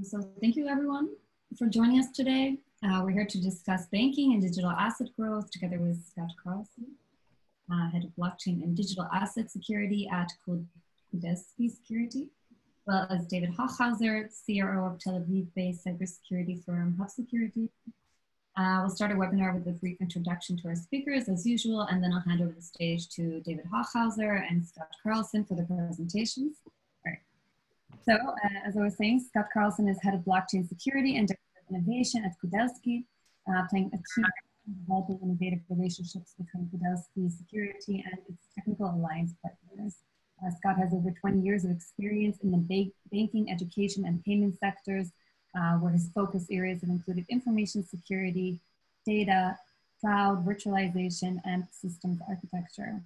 So thank you everyone for joining us today. We're here to discuss banking and digital asset growth together with Scott Carlson, Head of Blockchain and Digital Asset Security at Kudelski Security, as well as David Hochhauser, CRO of Tel Aviv-based cybersecurity firm HUB Security. We'll start our webinar with a brief introduction to our speakers as usual, and then I'll hand over the stage to David Hochhauser and Scott Carlson for the presentations. So, as I was saying, Scott Carlson is Head of Blockchain Security and Director of Innovation at Kudelski, playing a key role in developing innovative relationships between Kudelski Security and its technical alliance partners. Scott has over 20 years of experience in the banking, education, and payment sectors, where his focus areas have included information security, data, cloud, virtualization, and systems architecture.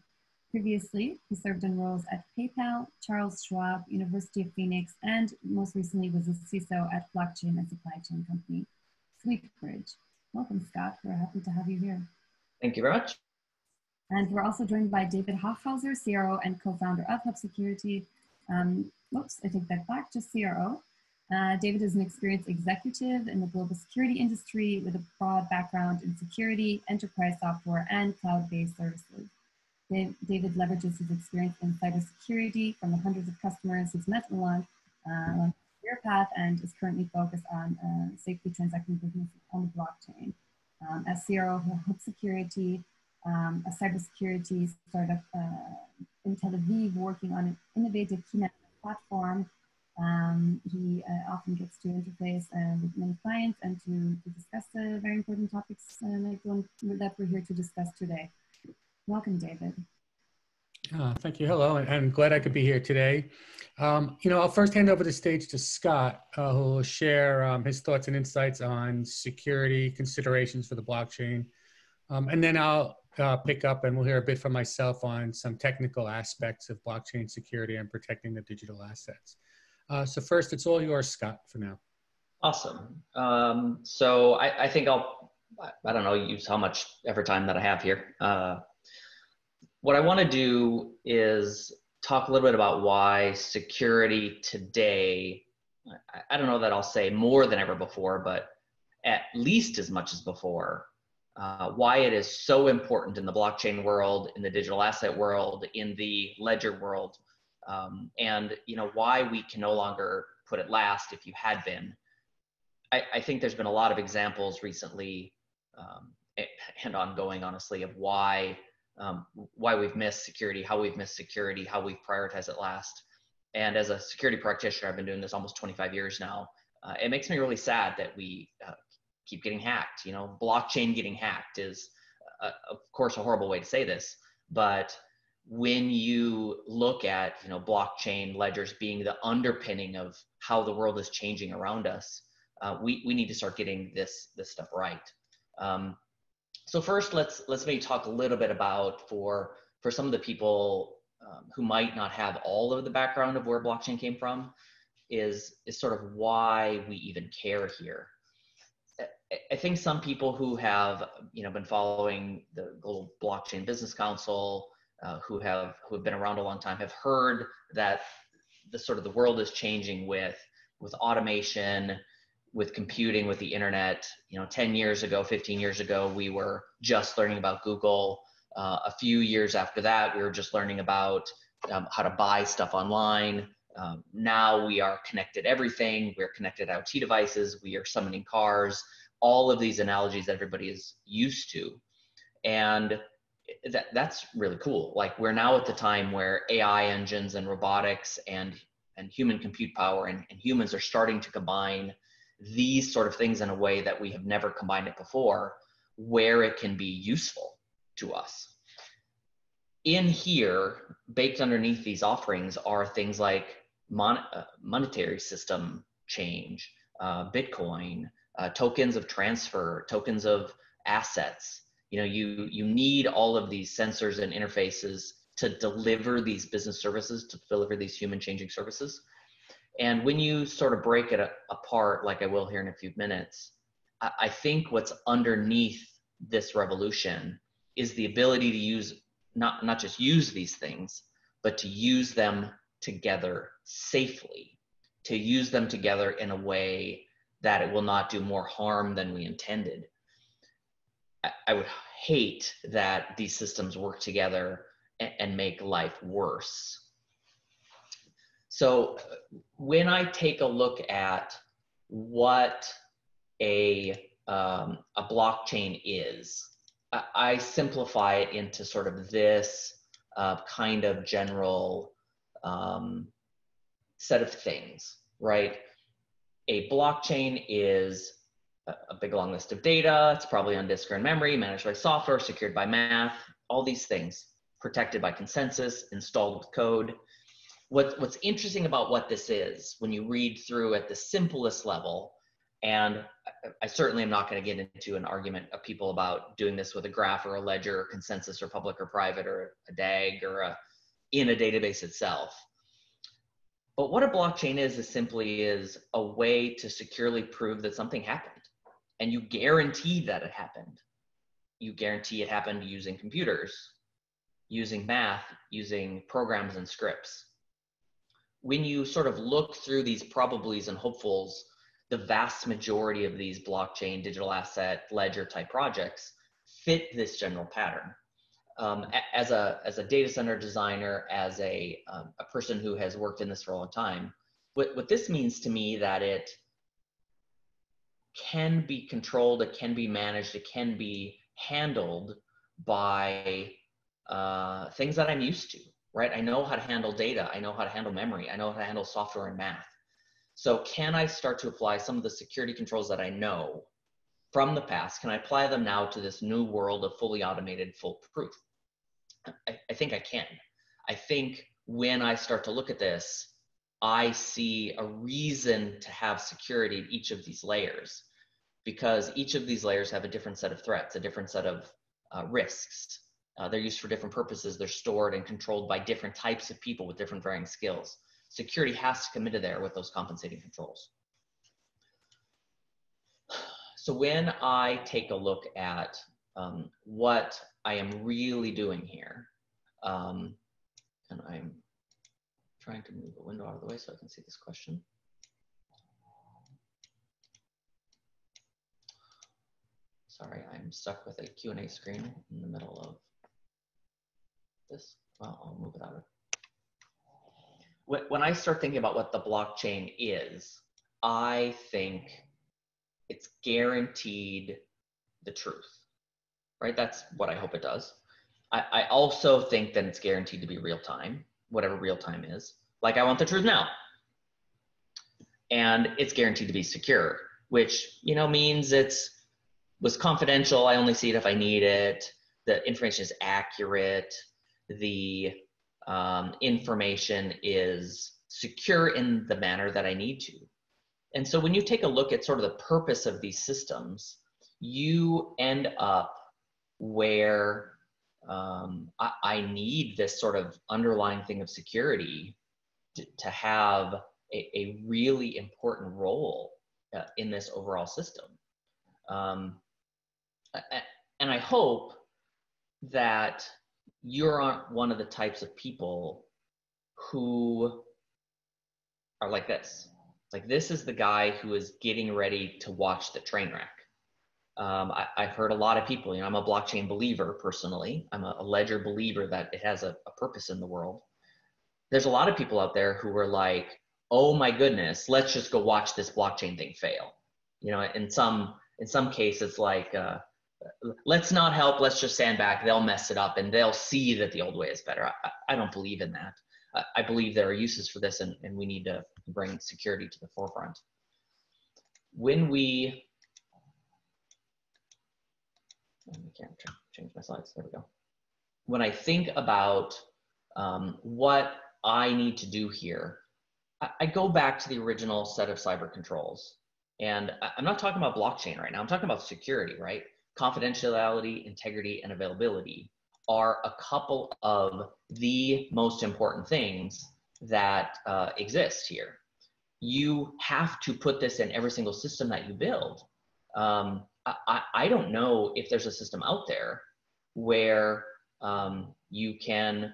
Previously, he served in roles at PayPal, Charles Schwab, University of Phoenix, and most recently was a CISO at blockchain and supply chain company, Sweetbridge. Welcome, Scott. We're happy to have you here. Thank you very much. And we're also joined by David Hochhauser, CRO and co-founder of HUB Security. Oops, I take that back, just CRO. David is an experienced executive in the global security industry with a broad background in security, enterprise software, and cloud-based services. David leverages his experience in cybersecurity from the hundreds of customers he's met along his career path and is currently focused on safely transacting business on the blockchain. As CRO of HUB Security, a cybersecurity startup in Tel Aviv working on an innovative keynet platform, he often gets to interface with many clients and to discuss very important topics like the one that we're here to discuss today. Welcome, David. Thank you. Hello, and I'm glad I could be here today. I'll first hand over the stage to Scott, who will share his thoughts and insights on security considerations for the blockchain. And then I'll pick up and we'll hear a bit from myself on some technical aspects of blockchain security and protecting the digital assets. So first, it's all yours, Scott, for now. Awesome. So I think I don't know, use how much ever time that I have here. What I want to do is talk a little bit about why security today, I don't know that I'll say more than ever before, but at least as much as before, why it is so important in the blockchain world, in the digital asset world, in the ledger world, and why we can no longer put it last if you had been. I think there's been a lot of examples recently and ongoing, honestly, of why we've missed security, how we've missed security, how we've prioritized it last. And as a security practitioner, I've been doing this almost 25 years now. It makes me really sad that we keep getting hacked. Blockchain getting hacked is, of course, a horrible way to say this, but when you look at blockchain ledgers being the underpinning of how the world is changing around us, we need to start getting this stuff right. So first, let's maybe talk a little bit about for some of the people who might not have all of the background of where blockchain came from, is sort of why we even care here. I think some people who have been following the Global Blockchain Business Council, who have been around a long time, have heard that the world is changing with automation, with computing, with the internet. 10 years ago, 15 years ago, we were just learning about Google. A few years after that, we were just learning about how to buy stuff online. Now we are connected everything. We're connected IoT devices. We are summoning cars. All of these analogies that everybody is used to. And that's really cool. Like, we're now at the time where AI engines and robotics and human compute power and humans are starting to combine these sort of things in a way that we have never combined it before, where it can be useful to us. In here, baked underneath these offerings, are things like monetary system change, Bitcoin, tokens of transfer, tokens of assets. You need all of these sensors and interfaces to deliver these business services, to deliver these human changing services. And when you sort of break it apart, like I will here in a few minutes, I think what's underneath this revolution is the ability to use, not just use these things, but to use them together safely, to use them together in a way that it will not do more harm than we intended. I would hate that these systems work together and make life worse. So when I take a look at what a blockchain is, I simplify it into sort of this kind of general set of things, right? A blockchain is a big long list of data. It's probably on disk or in memory, managed by software, secured by math, all these things, protected by consensus, installed with code. What's interesting about what this is, when you read through at the simplest level, and I certainly am not going to get into an argument of people about doing this with a graph or a ledger or consensus or public or private or a DAG or in a database itself. But what a blockchain is simply a way to securely prove that something happened. And you guarantee that it happened. You guarantee it happened using computers, using math, using programs and scripts. When you sort of look through these probablys and hopefuls, the vast majority of these blockchain, digital asset, ledger type projects fit this general pattern. As a data center designer, as a person who has worked in this for a long time, what this means to me that it can be controlled, it can be managed, it can be handled by things that I'm used to, right? I know how to handle data, I know how to handle memory, I know how to handle software and math. So can I start to apply some of the security controls that I know from the past? Can I apply them now to this new world of fully automated, foolproof? I think I can. I think when I start to look at this, I see a reason to have security in each of these layers, because each of these layers have a different set of threats, a different set of risks. They're used for different purposes. They're stored and controlled by different types of people with different varying skills. Security has to come into there with those compensating controls. So when I take a look at what I am really doing here, and I'm trying to move the window out of the way so I can see this question. Sorry, I'm stuck with a Q&A screen in the middle of this. Well, I'll move it out of. When I start thinking about what the blockchain is, I think it's guaranteed the truth, right? That's what I hope it does. I also think that it's guaranteed to be real time, whatever real time is. Like, I want the truth now. And it's guaranteed to be secure, which, you know, means was confidential. I only see it if I need it. The information is accurate. The information is secure in the manner that I need to. And so when you take a look at sort of the purpose of these systems, you end up where I need this sort of underlying thing of security to have a really important role in this overall system. And I hope that you aren't one of the types of people who are like this. Like, this is the guy who is getting ready to watch the train wreck. I've heard a lot of people, you know, I'm a blockchain believer personally. I'm a ledger believer that it has a purpose in the world. There's a lot of people out there who are like, oh my goodness, let's just go watch this blockchain thing fail. You know, in some cases, like, let's not help, let's just stand back, they'll mess it up and they'll see that the old way is better. I don't believe in that. I believe there are uses for this, and we need to bring security to the forefront. When we, I can't change my slides, there we go. When I think about what I need to do here, I go back to the original set of cyber controls. And I'm not talking about blockchain right now, I'm talking about security, right? Confidentiality, integrity, and availability are a couple of the most important things that exist here. You have to put this in every single system that you build. I don't know if there's a system out there where you can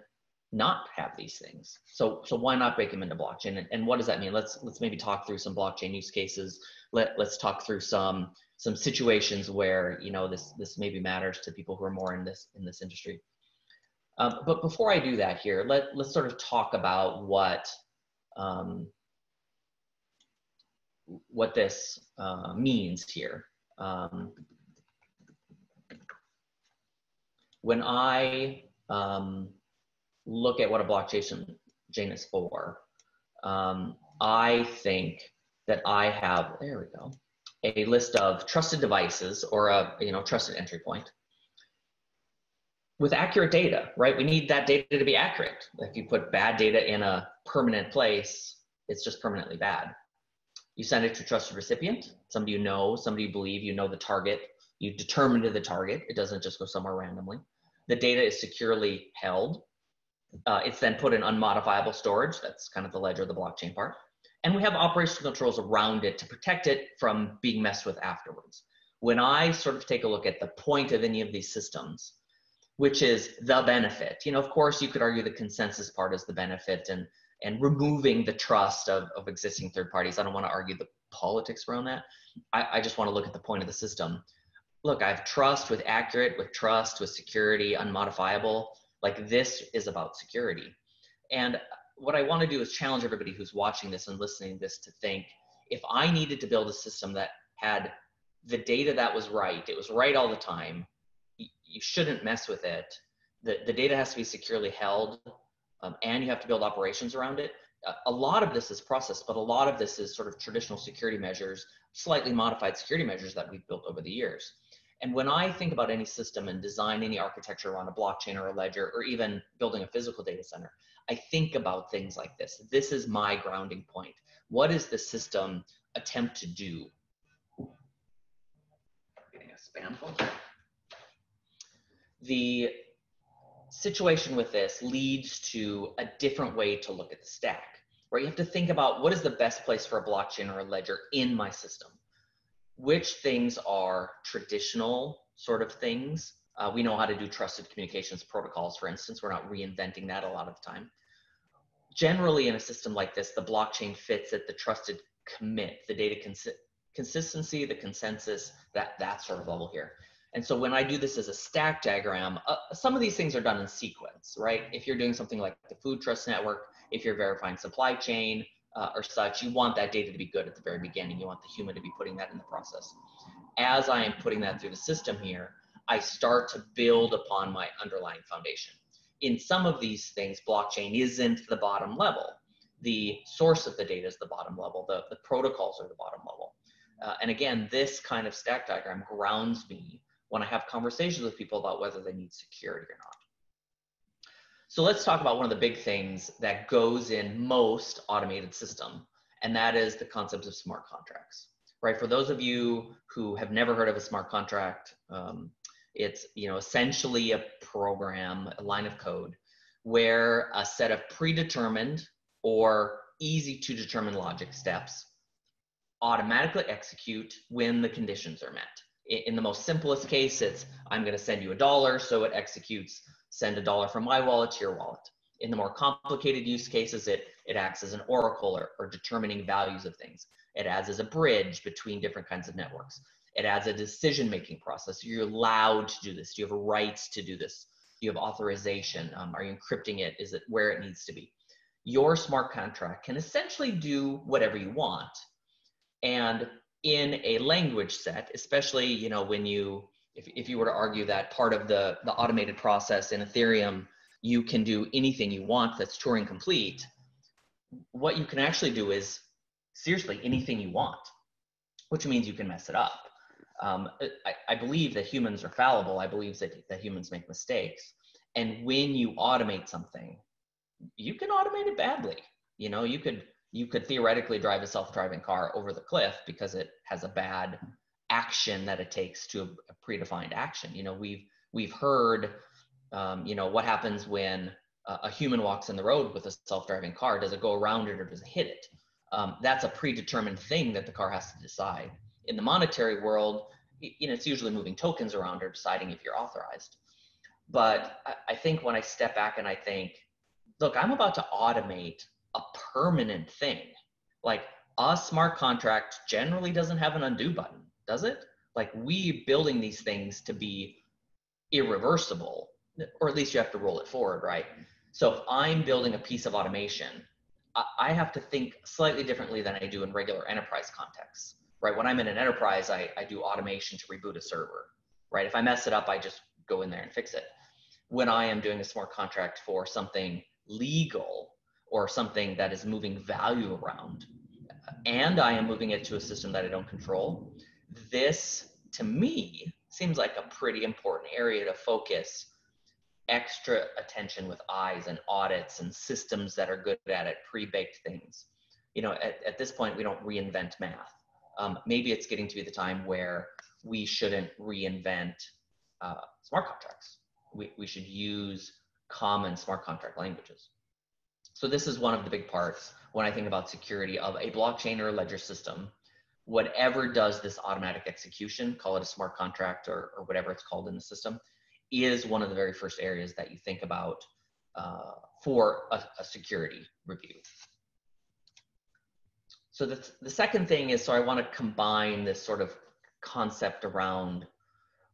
not have these things. So why not bake them into blockchain? And what does that mean? Let's maybe talk through some blockchain use cases. Let's talk through some situations where, you know, this maybe matters to people who are more in this industry. But before I do that here, let's sort of talk about what this means here. When I look at what a blockchain is for, I think that I have, there we go, a list of trusted devices or a trusted entry point with accurate data, right? We need that data to be accurate. If you put bad data in a permanent place, it's just permanently bad. You send it to a trusted recipient, somebody you know, somebody you believe, you know the target, you determine the target, it doesn't just go somewhere randomly. The data is securely held. It's then put in unmodifiable storage. That's kind of the ledger of the blockchain part. And we have operational controls around it to protect it from being messed with afterwards. When I sort of take a look at the point of any of these systems, which is the benefit, you know, of course you could argue the consensus part is the benefit and removing the trust of existing third parties. I don't want to argue the politics around that. I just want to look at the point of the system. Look, I have trust with accurate, with trust, with security, unmodifiable. Like, this is about security. And what I want to do is challenge everybody who's watching this and listening to this to think, if I needed to build a system that had the data that was right, it was right all the time, you shouldn't mess with it. The data has to be securely held, and you have to build operations around it. A lot of this is process, but a lot of this is sort of traditional security measures, slightly modified security measures that we've built over the years. And when I think about any system and design any architecture around a blockchain or a ledger, or even building a physical data center, I think about things like this. This is my grounding point. What does the system attempt to do? Getting a spam phone. The situation with this leads to a different way to look at the stack, where you have to think about what is the best place for a blockchain or a ledger in my system. Which things are traditional sort of things. We know how to do trusted communications protocols, for instance. We're not reinventing that a lot of the time. Generally, in a system like this, the blockchain fits at the trusted commit, the data consistency, the consensus, that sort of level here. And so when I do this as a stack diagram, some of these things are done in sequence, right? If you're doing something like the food trust network, if you're verifying supply chain, or such, you want that data to be good at the very beginning. You want the human to be putting that in the process. As I am putting that through the system here, I start to build upon my underlying foundation. In some of these things, blockchain isn't the bottom level. The source of the data is the bottom level. The protocols are the bottom level. And again, this kind of stack diagram grounds me when I have conversations with people about whether they need security or not. So let's talk about one of the big things that goes in most automated system, and that is the concept of smart contracts, right? For those of you who have never heard of a smart contract, it's essentially a program, a line of code, where a set of predetermined or easy to determine logic steps automatically execute when the conditions are met. In the most simplest case, it's I'm going to send you $1, so it executes send $1 from my wallet to your wallet. In the more complicated use cases, it acts as an oracle or determining values of things. It adds as a bridge between different kinds of networks. It adds a decision-making process. You're allowed to do this. Do you have rights to do this? Do you have authorization? Are you encrypting it? Is it where it needs to be? Your smart contract can essentially do whatever you want. And in a language set, especially when if you were to argue that part of the automated process in Ethereum, you can do anything you want that's Turing complete, what you can actually do is seriously anything you want, which means you can mess it up. I believe that humans are fallible. I believe that humans make mistakes. And when you automate something, you can automate it badly. You could theoretically drive a self-driving car over the cliff because it has a bad action that it takes to a predefined action. We've heard, what happens when a human walks in the road with a self-driving car. Does it go around it or does it hit it? That's a predetermined thing that the car has to decide. In the monetary world, it's usually moving tokens around or deciding if you're authorized. But I think when I step back and I think look, I'm about to automate a permanent thing. Like a smart contract generally doesn't have an undo button, does it? Like we building these things to be irreversible, or at least you have to roll it forward, right? So if I'm building a piece of automation, I have to think slightly differently than I do in regular enterprise contexts, right? When I'm in an enterprise, I do automation to reboot a server, right? If I mess it up, I just go in there and fix it. When I am doing a smart contract for something legal or something that is moving value around, and I am moving it to a system that I don't control, this to me seems like a pretty important area to focus extra attention with eyes and audits and systems that are good at it, pre-baked things. You know, at this point, we don't reinvent math. Maybe it's getting to be the time where we shouldn't reinvent smart contracts. We should use common smart contract languages. So this is one of the big parts when I think about security of a blockchain or a ledger system. Whatever does this automatic execution, call it a smart contract or whatever it's called in the system, is one of the very first areas that you think about for a security review. So the second thing is, so I want to combine this sort of concept around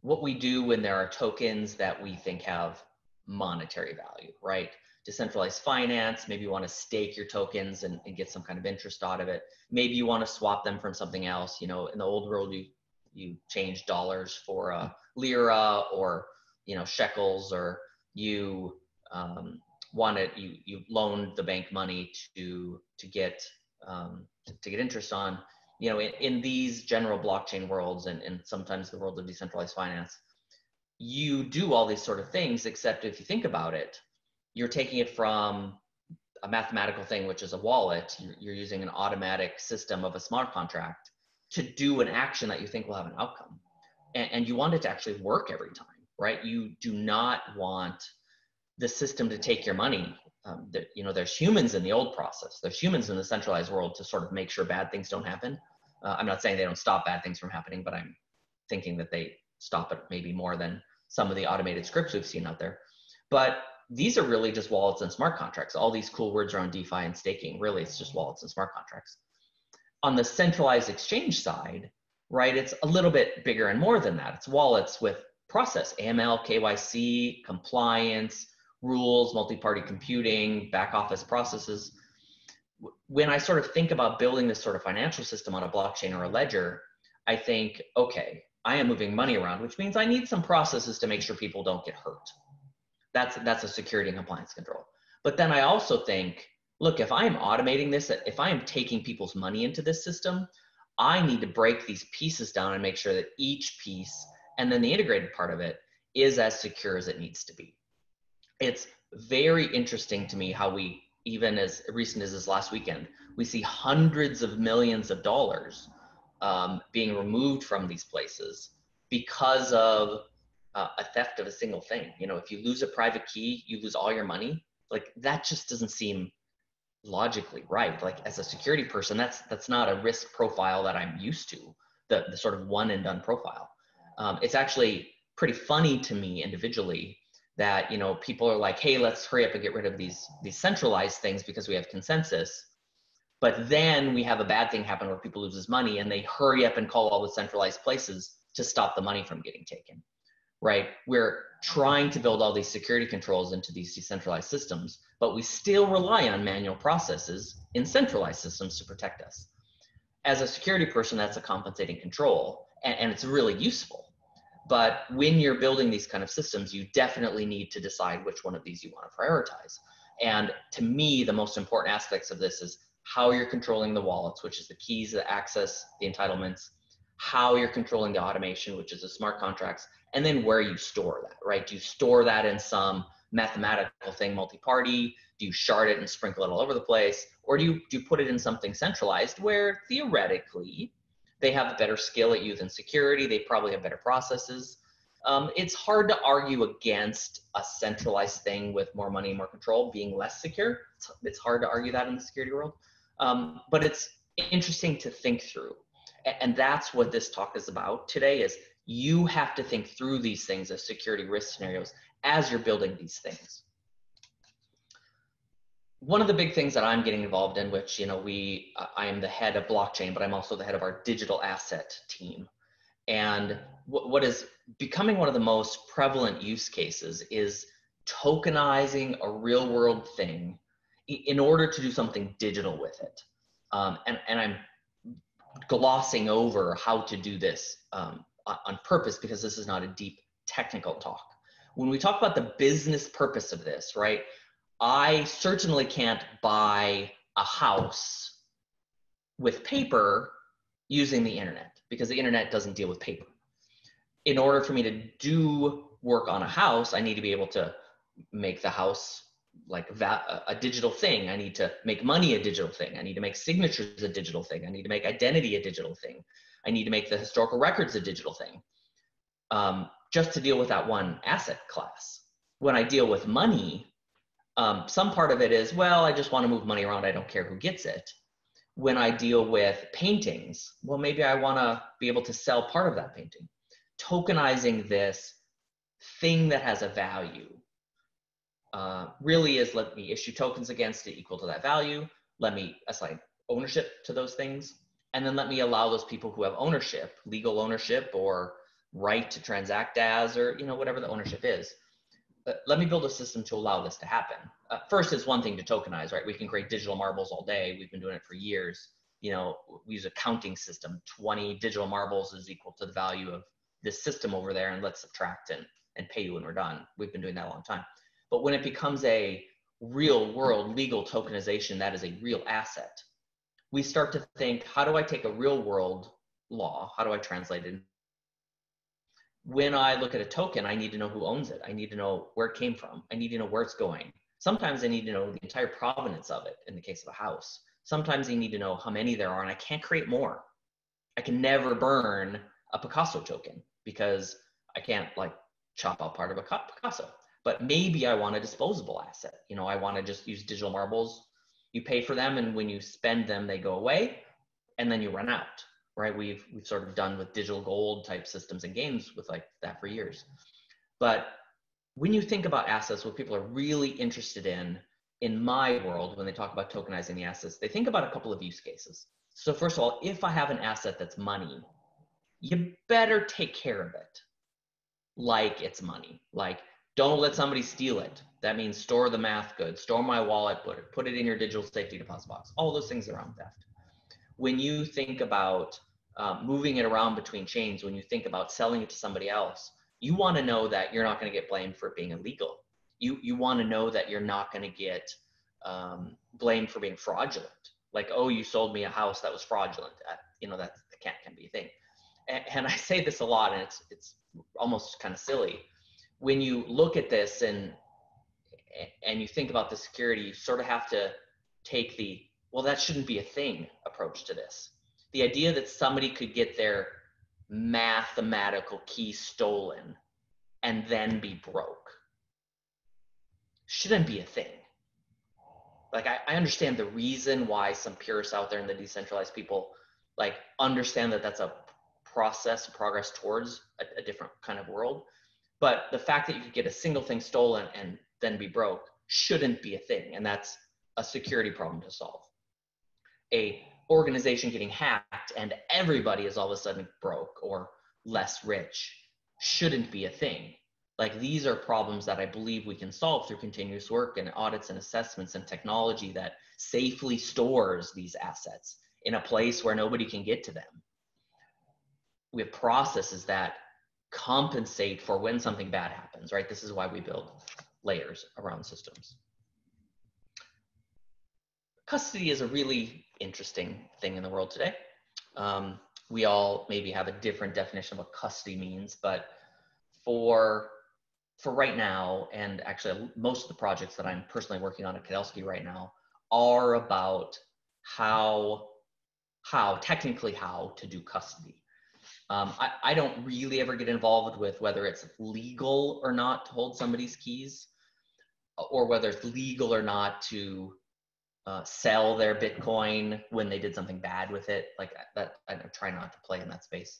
what we do when there are tokens that we think have monetary value, right? Decentralized finance, maybe you want to stake your tokens and get some kind of interest out of it. Maybe you want to swap them from something else. You know, in the old world, you change dollars for lira or, you know, shekels, or you you loaned the bank money to get interest on. You know, in these general blockchain worlds and sometimes the world of decentralized finance, you do all these sort of things, except if you think about it, you're taking it from a mathematical thing, which is a wallet. You're using an automatic system of a smart contract to do an action that you think will have an outcome. And you want it to actually work every time, right? You do not want the system to take your money. You know, there's humans in the old process. There's humans in the centralized world to sort of make sure bad things don't happen. I'm not saying they don't stop bad things from happening, but I'm thinking that they stop it maybe more than some of the automated scripts we've seen out there. But these are really just wallets and smart contracts. All these cool words around DeFi and staking, really it's just wallets and smart contracts. On the centralized exchange side, right, it's a little bit bigger and more than that. It's wallets with process, AML, KYC, compliance, rules, multi-party computing, back office processes. When I sort of think about building this sort of financial system on a blockchain or a ledger, I think, okay, I am moving money around, which means I need some processes to make sure people don't get hurt. That's a security and compliance control. But then I also think, look, if I am automating this, if I am taking people's money into this system, I need to break these pieces down and make sure that each piece, and then the integrated part of it, is as secure as it needs to be. It's very interesting to me how we, even as recent as this last weekend, we see hundreds of millions of dollars being removed from these places because of a theft of a single thing. You know, if you lose a private key, you lose all your money. Like that just doesn't seem logically right. Like as a security person, that's not a risk profile that I'm used to, the sort of one and done profile. It's actually pretty funny to me individually that, you know, people are like, hey, let's hurry up and get rid of these centralized things because we have consensus. But then we have a bad thing happen where people lose money and they hurry up and call all the centralized places to stop the money from getting taken, right? We're trying to build all these security controls into these decentralized systems, but we still rely on manual processes in centralized systems to protect us. As a security person, that's a compensating control, and it's really useful. But when you're building these kind of systems, you definitely need to decide which one of these you want to prioritize. And to me, the most important aspects of this is how you're controlling the wallets, which is the keys, the access, the entitlements, how you're controlling the automation, which is the smart contracts, and then where you store that, right? Do you store that in some mathematical thing, multi-party? Do you shard it and sprinkle it all over the place? Or do you put it in something centralized where theoretically they have a better skill at youth and security, they probably have better processes. It's hard to argue against a centralized thing with more money, more control being less secure. It's hard to argue that in the security world, but it's interesting to think through. And that's what this talk is about today, is you have to think through these things as security risk scenarios as you're building these things. one of the big things that I'm getting involved in, which, you know, I am the head of blockchain, but I'm also the head of our digital asset team. And what is becoming one of the most prevalent use cases is tokenizing a real world thing in order to do something digital with it. And I'm glossing over how to do this on purpose, because this is not a deep technical talk. When we talk about the business purpose of this, right? I certainly can't buy a house with paper using the internet, because the internet doesn't deal with paper. In order for me to do work on a house, I need to be able to make the house like a digital thing. I need to make money a digital thing. I need to make signatures a digital thing. I need to make identity a digital thing. I need to make the historical records a digital thing, just to deal with that one asset class. When I deal with money, some part of it is, well, I just want to move money around. I don't care who gets it. When I deal with paintings, well, maybe I want to be able to sell part of that painting. Tokenizing this thing that has a value really is, let me issue tokens against it equal to that value. Let me assign ownership to those things. And then let me allow those people who have ownership, legal ownership or right to transact as, or, you know, whatever the ownership is. Let me build a system to allow this to happen. First, it's one thing to tokenize, right? We can create digital marbles all day. We've been doing it for years. You know, we use a counting system. 20 digital marbles is equal to the value of this system over there, and let's subtract and pay you when we're done. We've been doing that a long time. But when it becomes a real world legal tokenization, that is a real asset, we start to think, how do I take a real world law? How do I translate it? When I look at a token, I need to know who owns it. I need to know where it came from. I need to know where it's going. Sometimes I need to know the entire provenance of it in the case of a house. Sometimes I need to know how many there are, and I can't create more. I can never burn a Picasso token because I can't like chop out part of a Picasso. But maybe I want a disposable asset. You know, I want to just use digital marbles. You pay for them, and when you spend them, they go away, and then you run out. Right? We've sort of done with digital gold type systems and games with like that for years. But when you think about assets, what people are really interested in my world, when they talk about tokenizing the assets, they think about a couple of use cases. So first of all, if I have an asset that's money, you better take care of it like it's money. Like, don't let somebody steal it. That means store the math goods, store my wallet, put it in your digital safety deposit box. All those things around theft. When you think about moving it around between chains, when you think about selling it to somebody else, you want to know that you're not going to get blamed for it being illegal. You want to know that you're not going to get blamed for being fraudulent. Like, oh, you sold me a house that was fraudulent. You know, that can be a thing. And I say this a lot, and it's almost kind of silly. When you look at this and you think about the security, you sort of have to take the, well, that shouldn't be a thing approach to this. The idea that somebody could get their mathematical key stolen and then be broke shouldn't be a thing. Like, I understand the reason why some purists out there in the decentralized people like understand that that's a progress towards a different kind of world. But the fact that you could get a single thing stolen and then be broke shouldn't be a thing. And that's a security problem to solve. A organization getting hacked and everybody is all of a sudden broke or less rich shouldn't be a thing. Like, these are problems that I believe we can solve through continuous work and audits and assessments and technology that safely stores these assets in a place where nobody can get to them. We have processes that compensate for when something bad happens, right? This is why we build layers around systems. Custody is a really interesting thing in the world today. We all maybe have a different definition of what custody means, but for right now, and actually most of the projects that I'm personally working on at Kedowski right now are about how technically how to do custody. I don't really ever get involved with whether it's legal or not to hold somebody's keys, or whether it's legal or not to sell their Bitcoin when they did something bad with it. Like that, I try not to play in that space.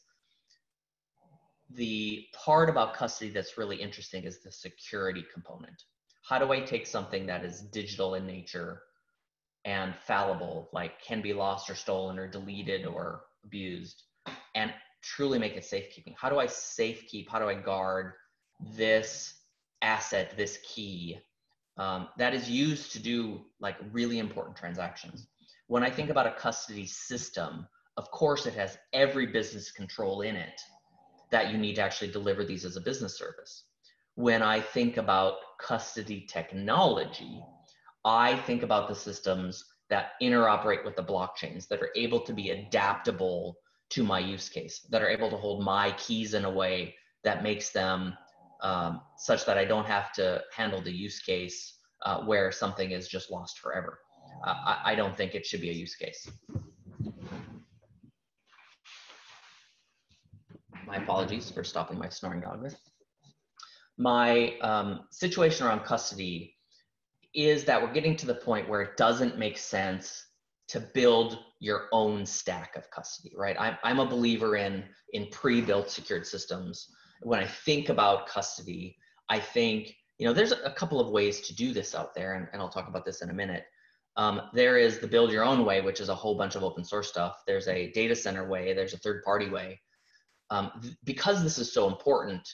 The part about custody that's really interesting is the security component. How do I take something that is digital in nature, and fallible, like can be lost or stolen or deleted or abused, and truly make it safekeeping. How do I safekeep? How do I guard this asset, this key that is used to do like really important transactions? When I think about a custody system, of course it has every business control in it that you need to actually deliver these as a business service. When I think about custody technology, I think about the systems that interoperate with the blockchains, that are able to be adaptable to my use case, that are able to hold my keys in a way that makes them such that I don't have to handle the use case where something is just lost forever. I don't think it should be a use case. My apologies for stopping my snoring dog there. My situation around custody is that we're getting to the point where it doesn't make sense to build your own stack of custody, right? I'm a believer in pre-built secured systems. When I think about custody, I think, you know, there's a couple of ways to do this out there, and I'll talk about this in a minute. There is the build your own way, which is a whole bunch of open source stuff. There's a data center way, there's a third-party way. Because this is so important,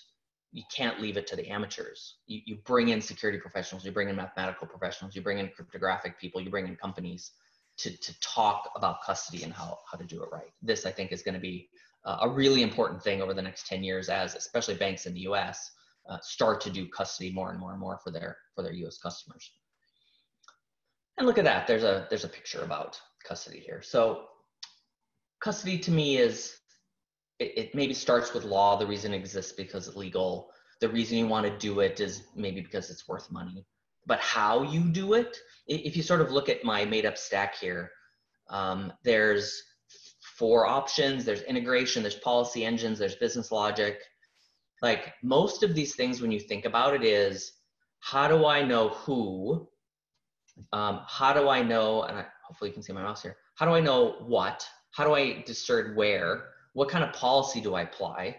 you can't leave it to the amateurs. You bring in security professionals, you bring in mathematical professionals, you bring in cryptographic people, you bring in companies to talk about custody and how to do it right. This, I think, is going to be a really important thing over the next 10 years as especially banks in the US start to do custody more and more and more for their US customers. And look at that, there's a picture about custody here. So custody to me is, it maybe starts with law. The reason it exists because it's legal. The reason you want to do it is maybe because it's worth money. But how you do it, if you sort of look at my made up stack here, there's 4 options. There's integration, there's policy engines, there's business logic. Like most of these things, when you think about it, is how do I know who? How do I know, and hopefully you can see my mouse here. How do I know what? How do I discern where? What kind of policy do I apply?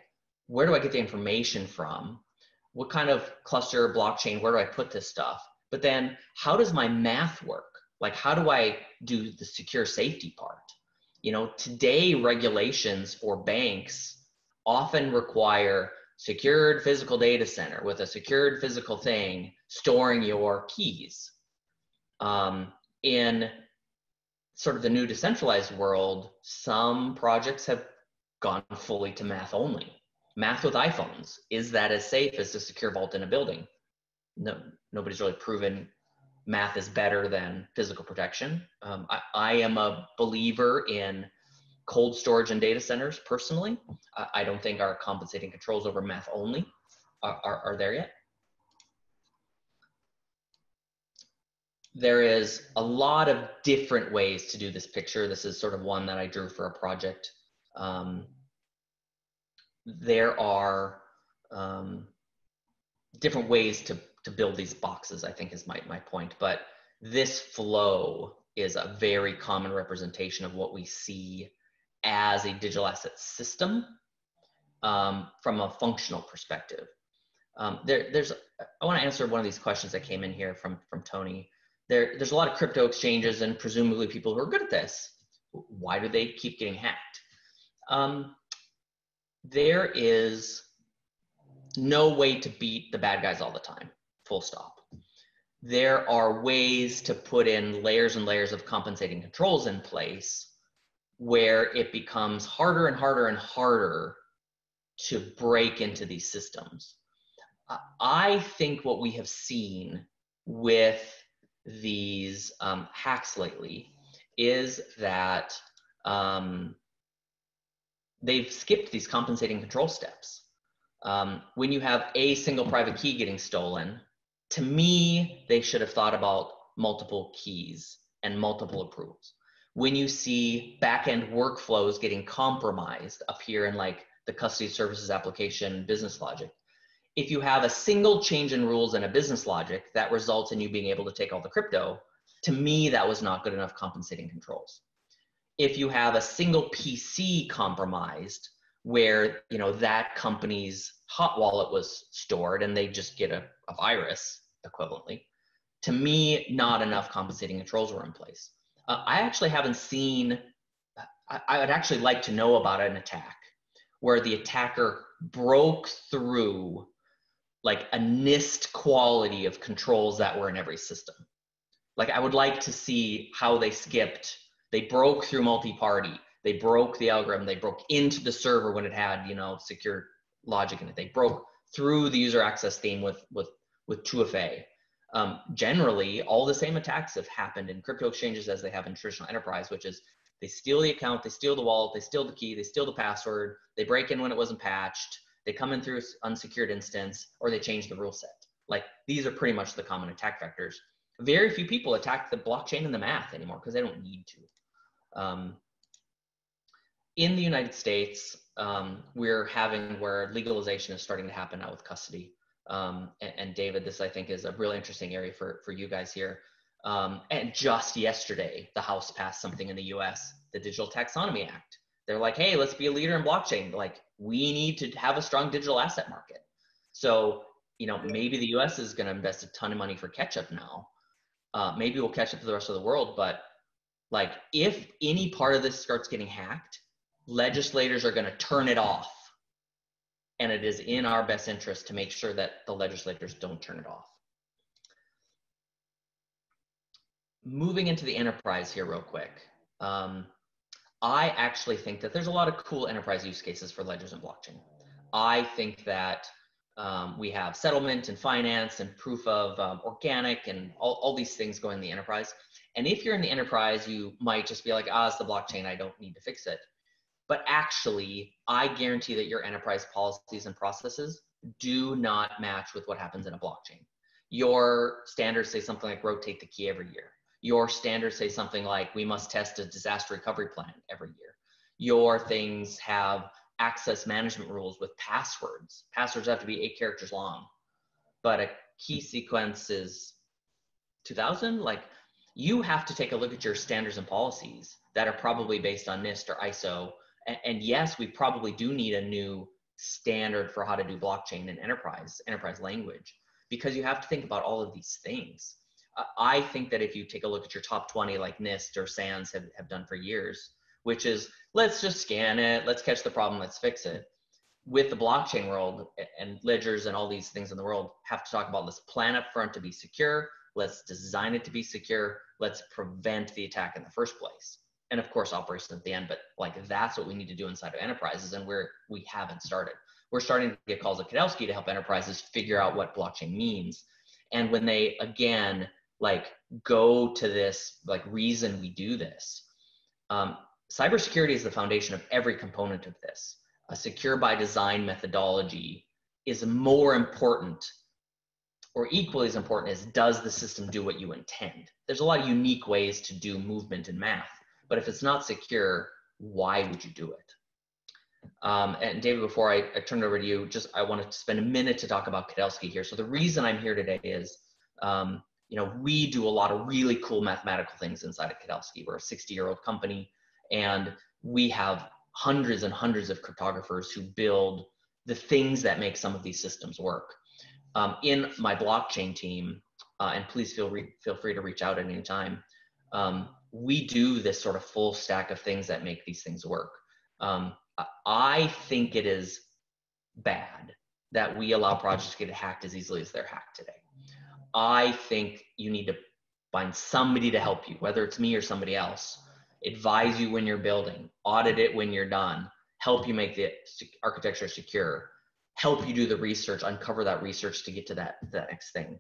Where do I get the information from? What kind of cluster blockchain, where do I put this stuff? But then how does my math work? Like how do I do the secure safety part? You know, today regulations for banks often require secured physical data center with a secured physical thing storing your keys. In sort of the new decentralized world, some projects have gone fully to math only. Math with iPhones. Is that as safe as a secure vault in a building? No, nobody's really proven math is better than physical protection. I am a believer in cold storage and data centers personally. I don't think our compensating controls over math only are there yet. There is a lot of different ways to do this picture. This is sort of one that I drew for a project. There are different ways to build these boxes, I think is my point. But this flow is a very common representation of what we see as a digital asset system from a functional perspective. I want to answer one of these questions that came in here from Tony. There's a lot of crypto exchanges and presumably people who are good at this. Why do they keep getting hacked? There is no way to beat the bad guys all the time, full stop. There are ways to put in layers and layers of compensating controls in place where it becomes harder and harder and harder to break into these systems. I think what we have seen with these hacks lately is that they've skipped these compensating control steps. When you have a single private key getting stolen, to me, they should have thought about multiple keys and multiple approvals. When you see back-end workflows getting compromised up here in like the custody services application business logic, if you have a single change in rules and a business logic that results in you being able to take all the crypto, to me, that was not good enough compensating controls. If you have a single PC compromised where, you know, that company's hot wallet was stored and they just get a virus equivalently, to me, not enough compensating controls were in place. I actually haven't seen, I would actually like to know about an attack where the attacker broke through like a NIST quality of controls that were in every system. Like I would like to see how they broke through multi-party, they broke the algorithm, they broke into the server when it had, you know, secure logic in it. They broke through the user access theme with 2FA. Generally, all the same attacks have happened in crypto exchanges as they have in traditional enterprise, which is they steal the account, they steal the wallet, they steal the key, they steal the password, they break in when it wasn't patched, they come in through an unsecured instance, or they change the rule set. Like these are pretty much the common attack vectors. Very few people attack the blockchain and the math anymore because they don't need to. In the United States, we're having where legalization is starting to happen now with custody. And David, this I think is a really interesting area for you guys here. And just yesterday, the House passed something in the US, the Digital Taxonomy Act. They're like, hey, let's be a leader in blockchain. Like, we need to have a strong digital asset market. So, you know, maybe the US is going to invest a ton of money for catch-up now. Maybe we'll catch up to the rest of the world. But, like, if any part of this starts getting hacked, legislators are going to turn it off. And it is in our best interest to make sure that the legislators don't turn it off. Moving into the enterprise here real quick. I actually think that there's a lot of cool enterprise use cases for ledgers and blockchain. I think that we have settlement and finance and proof of organic and all these things going in the enterprise. And if you're in the enterprise, you might just be like, it's the blockchain, I don't need to fix it. But actually, I guarantee that your enterprise policies and processes do not match with what happens in a blockchain. Your standards say something like rotate the key every year. Your standards say something like we must test a disaster recovery plan every year. Your things have access management rules with passwords. Passwords have to be 8 characters long, but a key sequence is 2000. Like, you have to take a look at your standards and policies that are probably based on NIST or ISO. And yes, we probably do need a new standard for how to do blockchain in enterprise language, because you have to think about all of these things. I think that if you take a look at your top 20, like NIST or SANS have done for years, which is, let's just scan it, let's catch the problem, let's fix it. With the blockchain world and ledgers and all these things in the world, have to talk about, let's plan up front to be secure, let's design it to be secure, let's prevent the attack in the first place. And of course, operations at the end, but like that's what we need to do inside of enterprises, and we haven't started. We're starting to get calls at Kedowski to help enterprises figure out what blockchain means. And when they, again, like go to this like reason we do this, cybersecurity is the foundation of every component of this. A secure by design methodology is more important, or equally as important as, does the system do what you intend? There's a lot of unique ways to do movement in math, but if it's not secure, why would you do it? And David, before I turn it over to you, I wanted to spend a minute to talk about Kudelski here. So the reason I'm here today is, you know, we do a lot of really cool mathematical things inside of Kudelski. We're a 60-year-old company, and we have hundreds and hundreds of cryptographers who build the things that make some of these systems work. In my blockchain team, and please feel free to reach out at any time, we do this sort of full stack of things that make these things work. I think it is bad that we allow projects to get hacked as easily as they're hacked today. I think you need to find somebody to help you, whether it's me or somebody else, advise you when you're building, audit it when you're done, help you make the architecture secure, help you do the research, uncover that research to get to that next thing.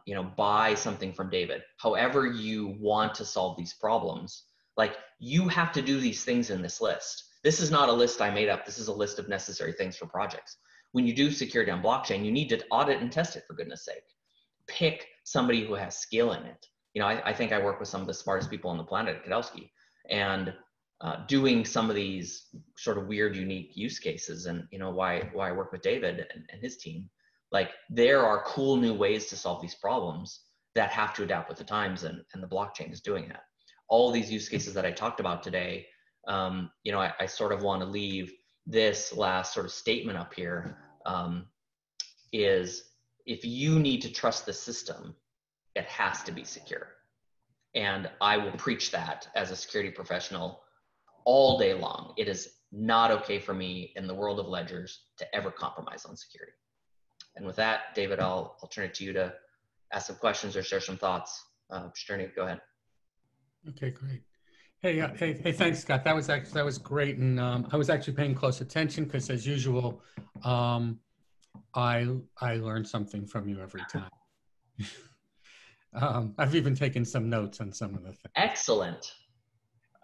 You know, buy something from David. However you want to solve these problems, like, you have to do these things in this list. This is not a list I made up. This is a list of necessary things for projects. When you do security on blockchain, you need to audit and test it, for goodness sake. Pick somebody who has skill in it. You know, I think I work with some of the smartest people on the planet at Kedowski, and doing some of these sort of weird, unique use cases, and you know, why I work with David and his team. Like, there are cool new ways to solve these problems that have to adapt with the times, and the blockchain is doing that. All these use cases that I talked about today, you know, I sort of want to leave this last sort of statement up here, is if you need to trust the system, it has to be secure. And I will preach that as a security professional all day long. It is not okay for me in the world of ledgers to ever compromise on security. And with that, David, I'll turn it to you to ask some questions or share some thoughts. Shterny, go ahead. Okay, great. Hey, hey, thanks, Scott. That was great, and I was actually paying close attention because, as usual, I learn something from you every time. I've even taken some notes on some of the things. Excellent.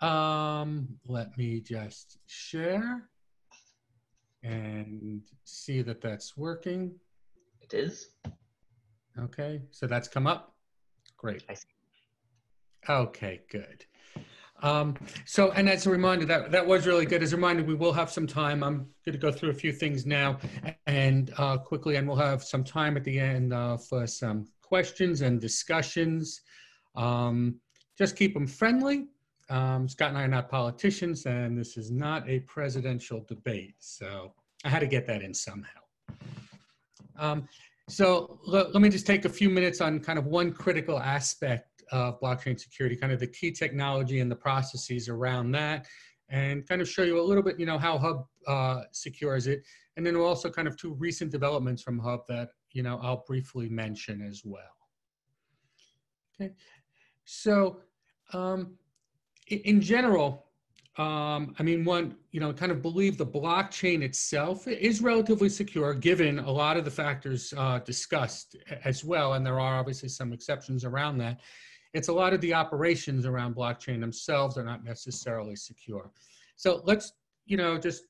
Let me just share and see that that's working. It is. Okay, so that's come up. Great. I see. Okay, good. So, and as a reminder, that was really good. As a reminder, we will have some time. I'm going to go through a few things now and quickly, and we'll have some time at the end for some questions and discussions. Just keep them friendly. Scott and I are not politicians, and this is not a presidential debate. So I had to get that in somehow. So let me just take a few minutes on kind of one critical aspect of blockchain security, kind of the key technology and the processes around that, and kind of show you a little bit, how HUB secures it. And then we'll also kind of two recent developments from HUB that, I'll briefly mention as well. Okay, so in general, I mean, one, kind of believe the blockchain itself is relatively secure, given a lot of the factors discussed as well, and there are obviously some exceptions around that. It's a lot of the operations around blockchain themselves are not necessarily secure. So let's, just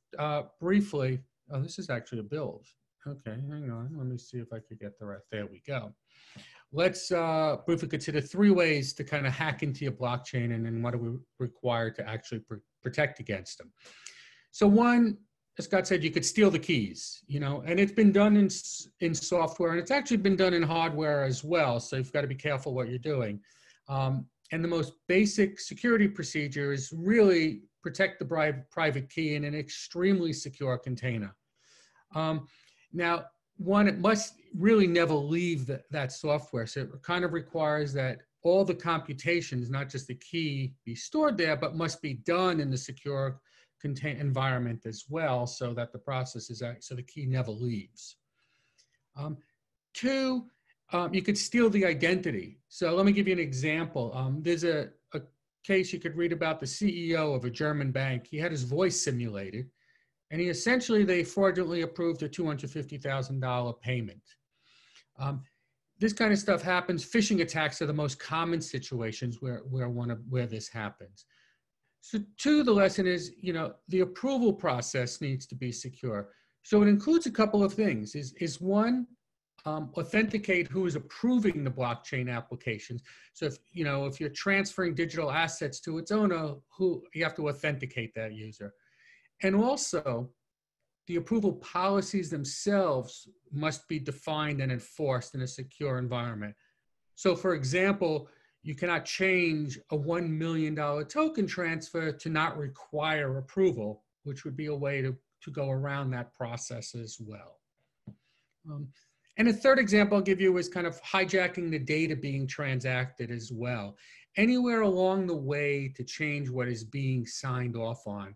briefly, oh, this is actually a build. Okay, hang on, let me see if I could get the right, there we go. Let's briefly consider 3 ways to kind of hack into your blockchain, and then what are we required to actually protect against them. So one, as Scott said, you could steal the keys, and it's been done in software, and it's actually been done in hardware as well. So you've got to be careful what you're doing. And the most basic security procedure is really protect the private key in an extremely secure container. Now, one, it must really never leave that software. So it kind of requires that all the computations, not just the key, be stored there, but must be done in the secure environment as well, so that the process is, so the key never leaves. 2, you could steal the identity. So let me give you an example. There's a case you could read about the CEO of a German bank. He had his voice simulated, and they fraudulently approved a $250,000 payment. This kind of stuff happens. Phishing attacks are the most common situations where this happens. So 2, the lesson is, the approval process needs to be secure. So it includes a couple of things. Is one, authenticate who is approving the blockchain applications. So if you're transferring digital assets to its owner, you have to authenticate that user. And also, the approval policies themselves must be defined and enforced in a secure environment. So for example, you cannot change a $1 million token transfer to not require approval, which would be a way to go around that process as well. And a third example I'll give you is kind of hijacking the data being transacted as well. Anywhere along the way to change what is being signed off on.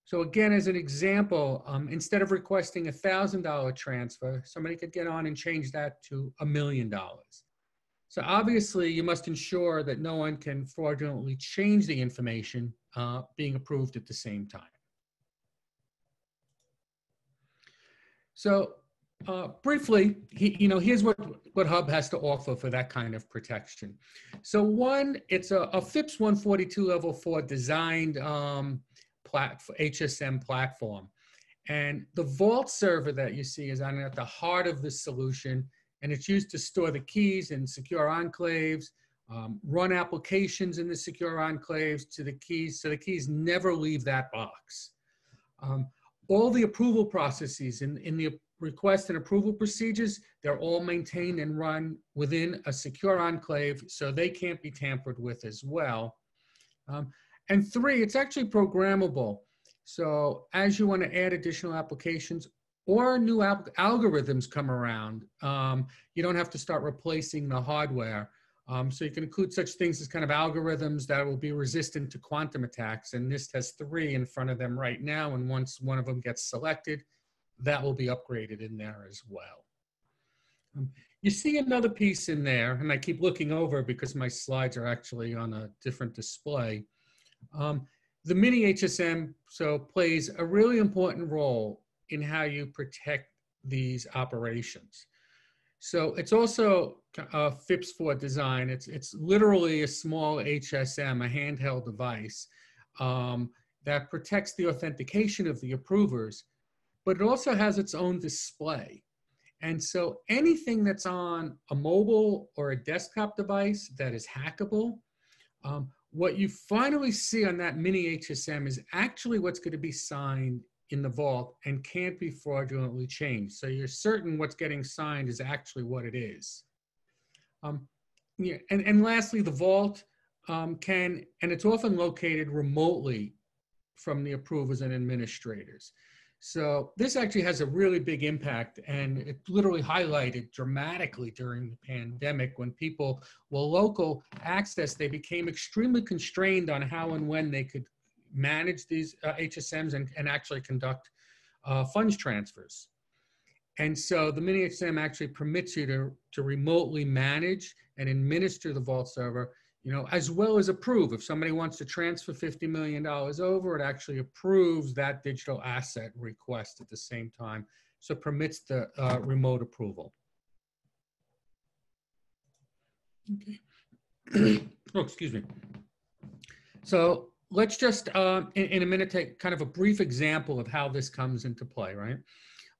So again, as an example, instead of requesting a $1,000 transfer, somebody could get on and change that to $1 million. So obviously, you must ensure that no one can fraudulently change the information being approved at the same time. So briefly, here's what HUB has to offer for that kind of protection. So one, it's a FIPS 142 level 4 designed HSM platform. And the vault server that you see is at the heart of the solution, and it's used to store the keys in secure enclaves, run applications in the secure enclaves to the keys, so the keys never leave that box. All the approval processes in the request and approval procedures, they're all maintained and run within a secure enclave, so they can't be tampered with as well. And 3, it's actually programmable. So as you want to add additional applications or new algorithms come around, you don't have to start replacing the hardware. So you can include such things as kind of algorithms that will be resistant to quantum attacks. And NIST has 3 in front of them right now. And once one of them gets selected, that will be upgraded in there as well. You see another piece in there, and I keep looking over because my slides are actually on a different display. The mini HSM plays a really important role in how you protect these operations. So it's also FIPS4 design. It's literally a small HSM, a handheld device that protects the authentication of the approvers, but it also has its own display. And so anything that's on a mobile or a desktop device that is hackable, what you finally see on that mini HSM is actually what's going to be signed in the vault and can't be fraudulently changed. So you're certain what's getting signed is actually what it is. Yeah, and lastly, the vault and it's often located remotely from the approvers and administrators. So this actually has a really big impact, and it literally highlighted dramatically during the pandemic when people, local access, they became extremely constrained on how and when they could manage these HSMs and actually conduct funds transfers. And so the mini HSM actually permits you to remotely manage and administer the vault server, as well as approve. If somebody wants to transfer $50 million over, it actually approves that digital asset request at the same time. So it permits the remote approval. Okay. Oh, excuse me. So let's just, in a minute, take kind of a brief example of how this comes into play, right?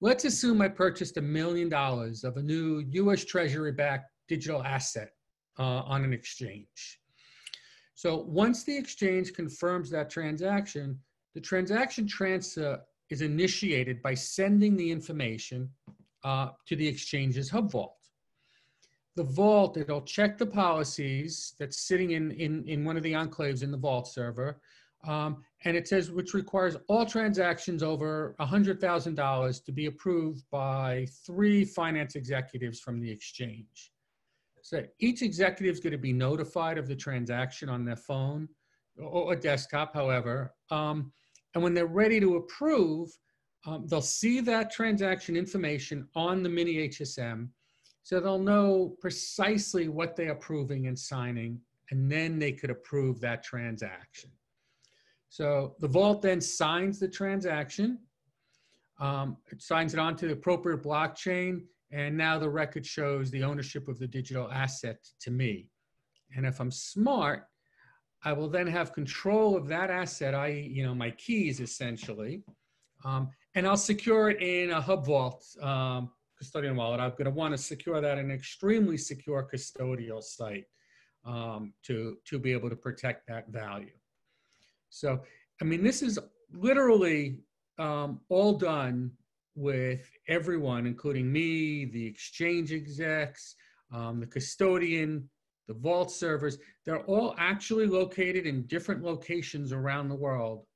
Let's assume I purchased $1 million of a new US Treasury-backed digital asset on an exchange. So once the exchange confirms that transaction, the transaction transfer is initiated by sending the information to the exchange's HUB vault. The vault, it'll check the policies that's sitting in one of the enclaves in the vault server. And it says, which requires all transactions over $100,000 to be approved by 3 finance executives from the exchange. So each executive is going to be notified of the transaction on their phone or desktop, however. And when they're ready to approve, they'll see that transaction information on the mini HSM. So they'll know precisely what they're approving and signing, and then they could approve that transaction. So the vault then signs the transaction. It signs it onto the appropriate blockchain, and now the record shows the ownership of the digital asset to me. And if I'm smart, I will then have control of that asset, i.e., my keys essentially, and I'll secure it in a HUB vault custodian wallet. I'm going to want to secure that in an extremely secure custodial site to be able to protect that value. So, this is literally all done with everyone, including me, the exchange execs, the custodian, the vault servers. They're all actually located in different locations around the world,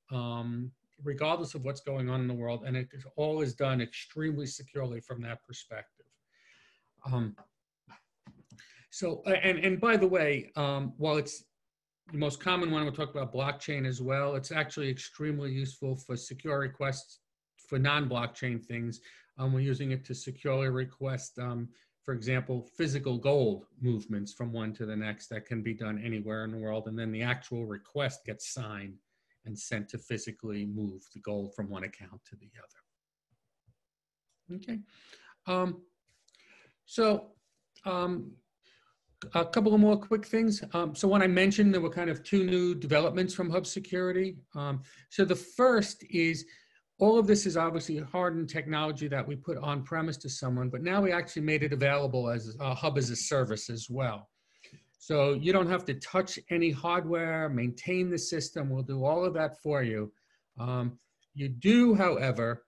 regardless of what's going on in the world. And it all is done extremely securely from that perspective. And by the way, while it's the most common one, we'll talk about blockchain as well. It's actually extremely useful for secure requests for non-blockchain things. We're using it to securely request, for example, physical gold movements from one to the next that can be done anywhere in the world. And then the actual request gets signed and sent to physically move the gold from one account to the other. Okay. A couple of more quick things. So when I mentioned there were kind of 2 new developments from HUB Security. So the first is all of this is obviously hardened technology that we put on premise to someone, but now we actually made it available as a HUB as a service as well. So you don't have to touch any hardware, maintain the system. We'll do all of that for you. You do, however,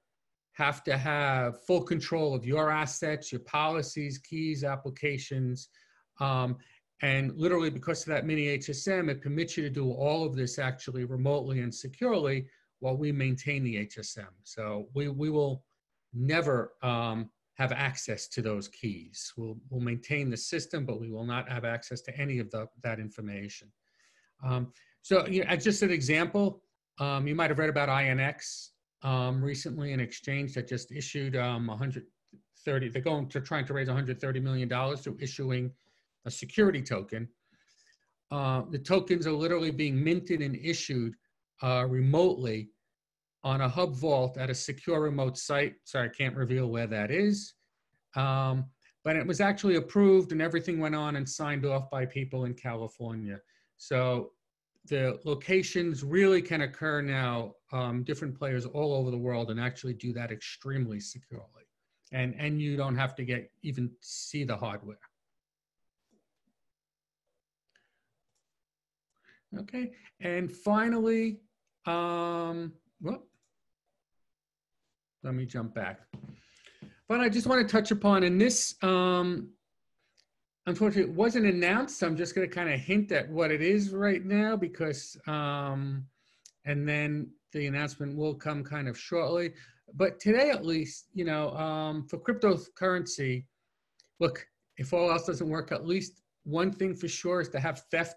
have to have full control of your assets, your policies, keys, applications. And literally because of that mini HSM, it permits you to do all of this actually remotely and securely while we maintain the HSM. So we will never have access to those keys. We'll maintain the system, but we will not have access to any of that information. So just an example, you might have read about INX recently, an exchange that just issued 130, they're trying to raise $130 million through issuing a security token. The tokens are literally being minted and issued remotely on a hub vault at a secure remote site. Sorry, I can't reveal where that is. But it was actually approved and everything went on and signed off by people in California. So the locations really can occur now, different players all over the world, and actually do that extremely securely. And you don't have to even see the hardware. Okay, and finally, let me jump back. But I just want to touch upon, and this, unfortunately, it wasn't announced. So I'm just going to kind of hint at what it is right now, because, and then the announcement will come kind of shortly. But today, at least, for cryptocurrency, look, if all else doesn't work, at least one thing for sure is to have theft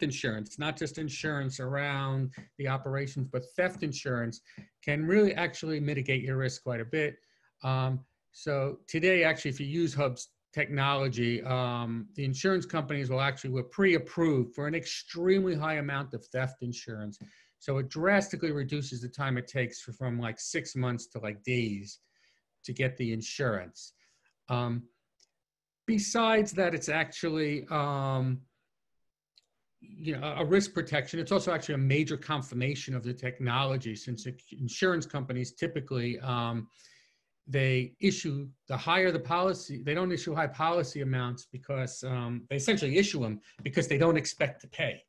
insurance, not just insurance around the operations, but theft insurance can really actually mitigate your risk quite a bit. So today, actually, if you use HUB's technology, the insurance companies were pre-approved for an extremely high amount of theft insurance. So it drastically reduces the time it takes from like 6 months to like days to get the insurance. Besides that, it's actually a risk protection. It's also actually a major confirmation of the technology, since insurance companies typically, they issue the higher the policy. They don't issue high policy amounts because they essentially issue them because they don't expect to pay.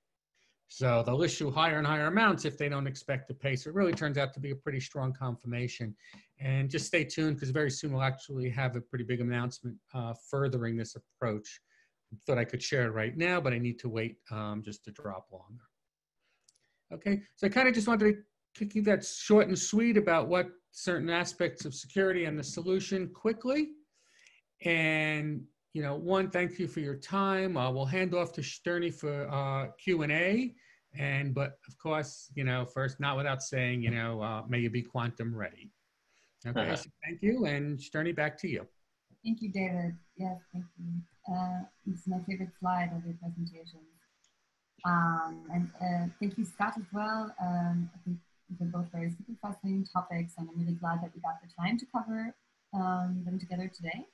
So they'll issue higher and higher amounts if they don't expect to pay. So it really turns out to be a pretty strong confirmation. And just stay tuned, because very soon we'll actually have a pretty big announcement furthering this approach. I thought I could share it right now, but I need to wait just to drop longer. Okay, so I kind of just wanted to keep that short and sweet about what certain aspects of security and the solution quickly. And one, thank you for your time. We'll hand off to Shterny for Q&A. But of course, first, not without saying, may you be quantum ready. Okay, so thank you. And Shterny, back to you. Thank you, David. Yes, thank you. It's my favorite slide of your presentation. Thank you, Scott, as well. I think they're both very super fascinating topics, and I'm really glad that we got the time to cover them together today.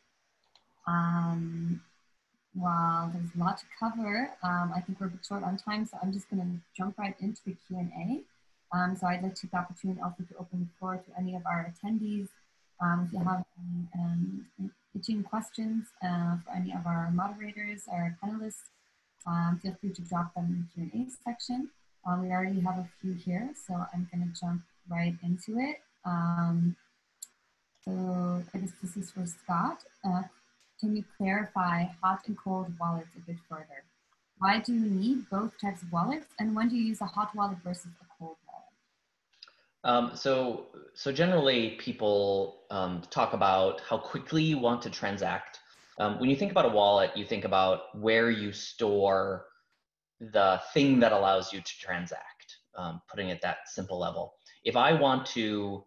While there's a lot to cover, I think we're a bit short on time, so I'm just going to jump right into the Q&A. So I'd like to take the opportunity also to open the floor to any of our attendees. If you have any pitching questions for any of our moderators or panelists, feel free to drop them in the Q&A section. We already have a few here, so I'm going to jump right into it. So I guess this is for Scott. Can you clarify hot and cold wallets a bit further? Why do you need both types of wallets, and when do you use a hot wallet versus a cold wallet? So generally people talk about how quickly you want to transact. When you think about a wallet, you think about where you store the thing that allows you to transact, putting it that simple level. If I want to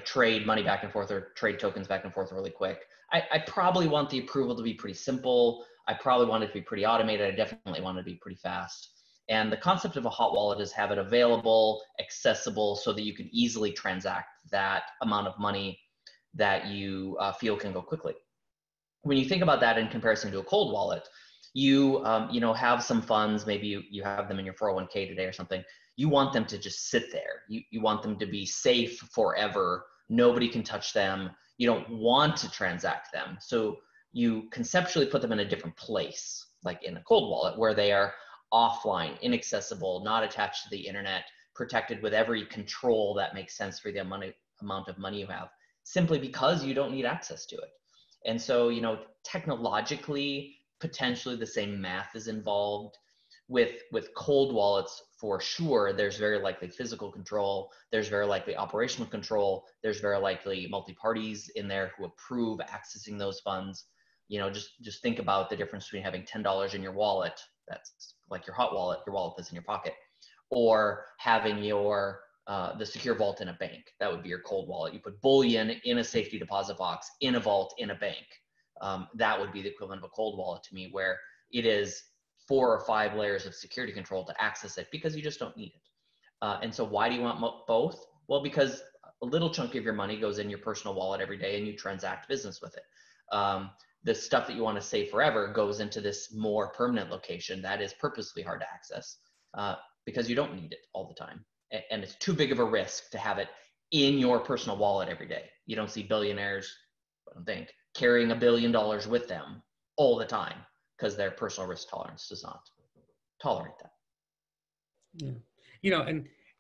trade money back and forth or trade tokens back and forth really quick, I probably want the approval to be pretty simple. I probably want it to be pretty automated. I definitely want it to be pretty fast. And the concept of a hot wallet is have it available, accessible, so that you can easily transact that amount of money that you feel can go quickly. When you think about that in comparison to a cold wallet, you have some funds, maybe you have them in your 401k today or something. You want them to just sit there. You want them to be safe forever. Nobody can touch them. You don't want to transact them. So you conceptually put them in a different place, like in a cold wallet, where they are offline, inaccessible, not attached to the internet, protected with every control that makes sense for the amount of money you have, simply because you don't need access to it. And so, technologically, potentially the same math is involved, With cold wallets, for sure, there's very likely physical control. There's very likely operational control. There's very likely multi-parties in there who approve accessing those funds. You know, just think about the difference between having $10 in your wallet, that's like your hot wallet, your wallet that's in your pocket, or having your the secure vault in a bank. That would be your cold wallet. You put bullion in a safety deposit box, in a vault, in a bank. That would be the equivalent of a cold wallet to me, where it is 4 or 5 layers of security control to access it because you just don't need it. And so why do you want both? Well, because a little chunk of your money goes in your personal wallet every day and you transact business with it. The stuff that you want to save forever goes into this more permanent location that is purposely hard to access because you don't need it all the time. And it's too big of a risk to have it in your personal wallet every day. You don't see billionaires, I don't think, carrying $1 billion with them all the time, because their personal risk tolerance does not tolerate that. Yeah, you know,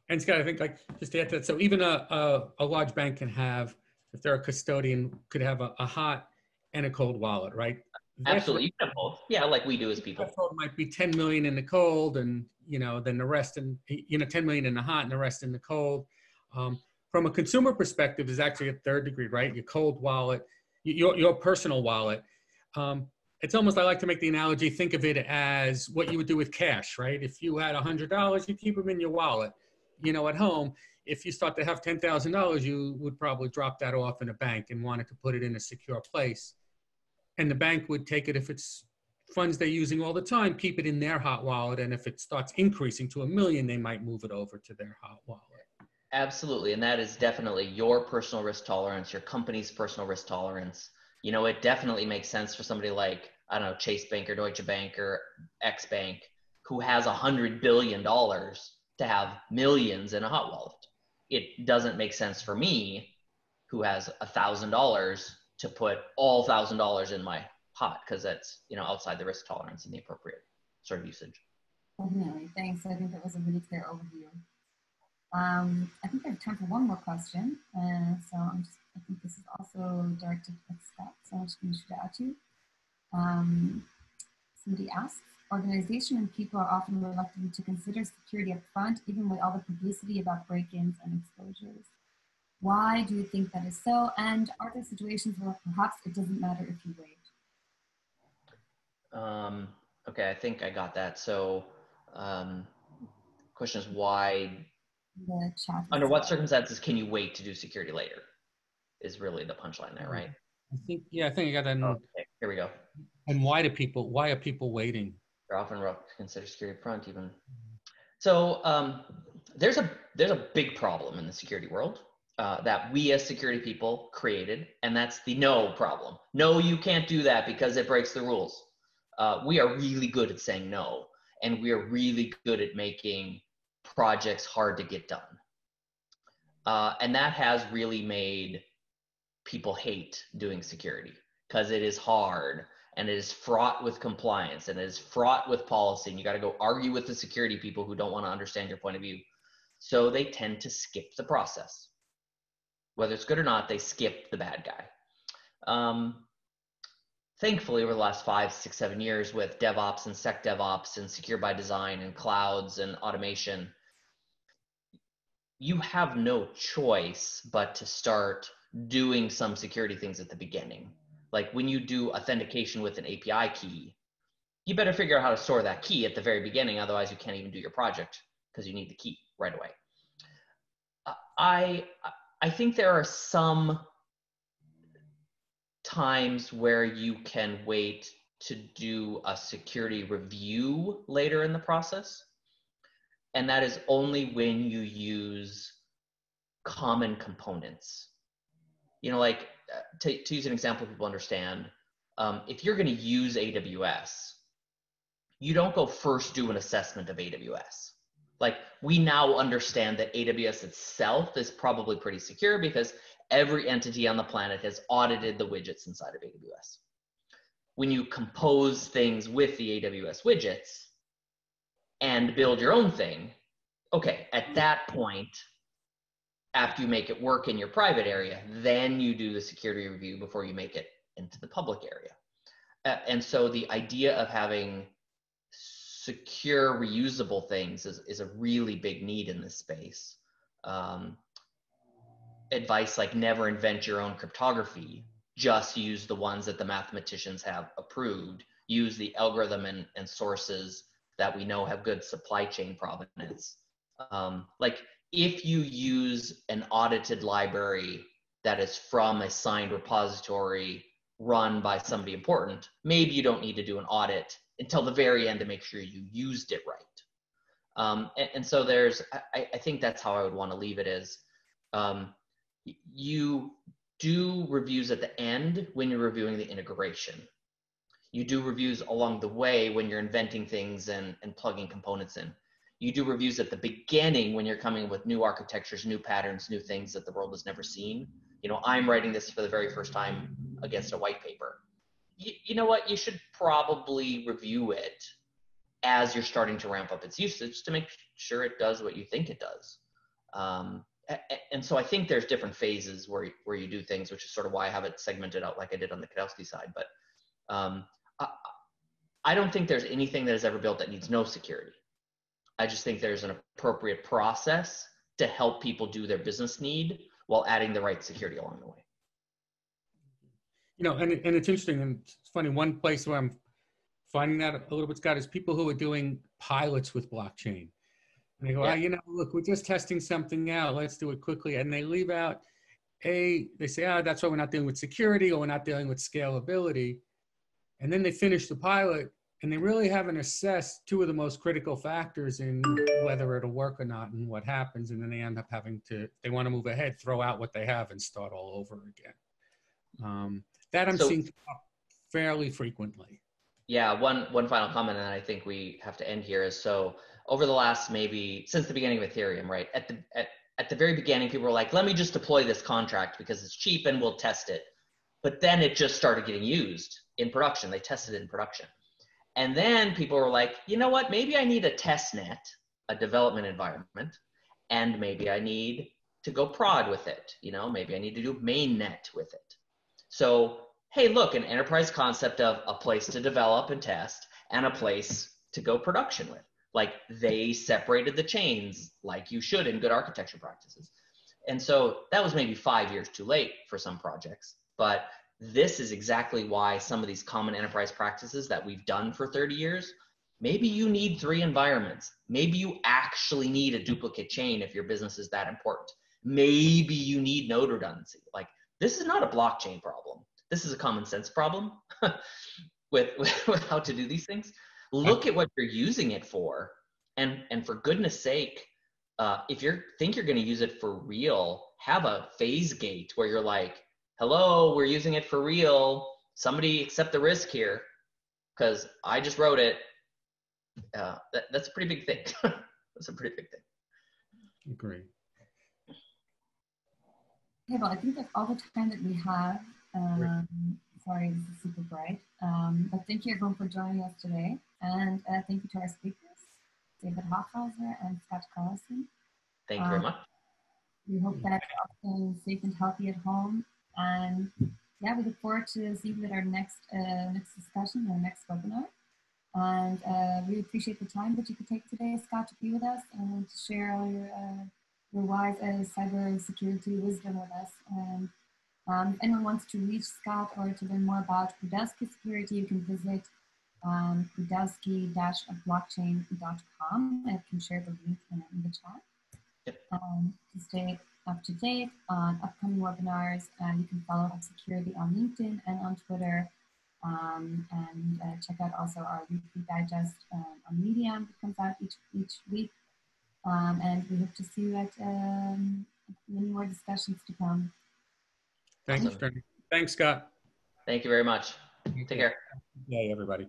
and Scott, I think, like, just to add to that, so even a large bank can have, if they're a custodian, could have a hot and a cold wallet, right? Absolutely, you can have both. Yeah, like we do as people. Might be 10 million in the cold, and then the rest in 10 million in the hot and the rest in the cold. From a consumer perspective, is actually a third degree, right? Your cold wallet, your personal wallet. It's almost, I like to make the analogy, think of it as what you would do with cash, right? If you had $100, you keep them in your wallet. At home, if you start to have $10,000, you would probably drop that off in a bank and wanted to put it in a secure place. And the bank would take it, if it's funds they're using all the time, keep it in their hot wallet. And if it starts increasing to $1 million, they might move it over to their hot wallet. Absolutely. And that is definitely your personal risk tolerance, your company's personal risk tolerance. It definitely makes sense for somebody like, I don't know, Chase Bank or Deutsche Bank or X Bank, who has $100 billion to have millions in a hot wallet. It doesn't make sense for me, who has $1,000, to put all $1,000 in my hot, because that's, outside the risk tolerance and the appropriate sort of usage. Definitely. Thanks. I think that was a really clear overview. I think I have time for one more question. So I think this is also directed at Scott, so I'm just going to shoot it out to you. Somebody asks, organization and people are often reluctant to consider security up front, even with all the publicity about break-ins and exposures. Why do you think that is so? And are there situations where perhaps it doesn't matter if you wait? Okay, I think I got that. So question is, why, under what circumstances can you wait to do security later, is really the punchline there, right? I think I got that. Okay, here we go. And why are people waiting? They're often consider security up front even. So there's a big problem in the security world that we as security people created, and that's the no problem. No, you can't do that because it breaks the rules. We are really good at saying no, and we are really good at making projects hard to get done. And that has really made people hate doing security, because it is hard and it is fraught with compliance and it is fraught with policy, and you got to go argue with the security people who don't want to understand your point of view. So they tend to skip the process. Whether it's good or not, they skip the bad guy. Thankfully, over the last 5, 6, 7 years, with DevOps and SecDevOps and secure by design and clouds and automation, you have no choice but to start doing some security things at the beginning. Like when you do authentication with an API key, you better figure out how to store that key at the very beginning. Otherwise, you can't even do your project because you need the key right away. I think there are some times where you can wait to do a security review later in the process. And that is only when you use common components. Like to use an example people understand, if you're going to use AWS, you don't go first do an assessment of AWS. Like, we now understand that AWS itself is probably pretty secure because every entity on the planet has audited the widgets inside of AWS. When you compose things with the AWS widgets and build your own thing, okay, at that point, after you make it work in your private area, then you do the security review before you make it into the public area. And so the idea of having secure, reusable things is a really big need in this space. Advice like never invent your own cryptography, just use the ones that the mathematicians have approved, use the algorithm and sources that we know have good supply chain provenance. Like if you use an audited library that is from a signed repository run by somebody important, maybe you don't need to do an audit until the very end to make sure you used it right. And so I think that's how I would want to leave it is, you do reviews at the end when you're reviewing the integration. You do reviews along the way when you're inventing things and plugging components in. You do reviews at the beginning when you're coming with new architectures, new patterns, new things that the world has never seen. You know, I'm writing this for the very first time against a white paper. You know what? You should probably review it as you're starting to ramp up its usage to make sure it does what you think it does. And so I think there's different phases where you do things, which is sort of why I have it segmented out like I did on the Kedowski side. But I don't think there's anything that is ever built that needs no security. I just think there's an appropriate process to help people do their business need while adding the right security along the way. You know, and it's interesting and it's funny. One place where I'm finding that a little bit, Scott, is people who are doing pilots with blockchain. And they go, you know, look, we're just testing something out. Let's do it quickly. And they leave out, they say, that's why we're not dealing with security or we're not dealing with scalability. And then they finish the pilot and they really haven't assessed two of the most critical factors in whether it'll work or not and what happens. And then they end up having to, they want to move ahead, throw out what they have and start all over again. That I'm seeing fairly frequently. Yeah, one final comment, and I think we have to end here is, so over the last, maybe since the beginning of Ethereum, right? At the very beginning, people were like, let me just deploy this contract because it's cheap and we'll test it. But then it just started getting used in production. They tested it in production. And then people were like, you know what? Maybe I need a test net, a development environment, and maybe I need to go prod with it. You know, maybe I need to do mainnet with it. So, hey, look, an enterprise concept of a place to develop and test and a place to go production with. Like they separated the chains like you should in good architecture practices. And so that was maybe 5 years too late for some projects, but this is exactly why some of these common enterprise practices that we've done for 30 years, maybe you need 3 environments. Maybe you actually need a duplicate chain if your business is that important. Maybe you need node redundancy. Like this is not a blockchain problem. This is a common sense problem with how to do these things. Look at what you're using it for. And for goodness sake, if you think you're going to use it for real, have a phase gate where you're like, hello, we're using it for real. Somebody accept the risk here because I just wrote it. That's a pretty big thing. That's a pretty big thing. Agree. Okay, well, I think that's all the time that we have. Sorry, this is super bright. But thank you everyone for joining us today. And thank you to our speakers, David Hochhauser and Scott Carlson. Thank you very much. We hope that you're all staying safe and healthy at home. And yeah, we look forward to seeing you at our next discussion, our next webinar. And we appreciate the time that you could take today, Scott, to be with us and to share all your wise cybersecurity wisdom with us. And if anyone wants to reach Scott or to learn more about Kudelski Security, you can visit kudelski-blockchain.com. I can share the link in the chat. Yep. To stay up to date on upcoming webinars, you can follow HUB Security on LinkedIn and on Twitter. And check out also our weekly digest on Medium that comes out each week. And we hope to see you at many more discussions to come. Thanks, Awesome. Thanks, Scott. Thank you very much. Take care. Yeah, everybody.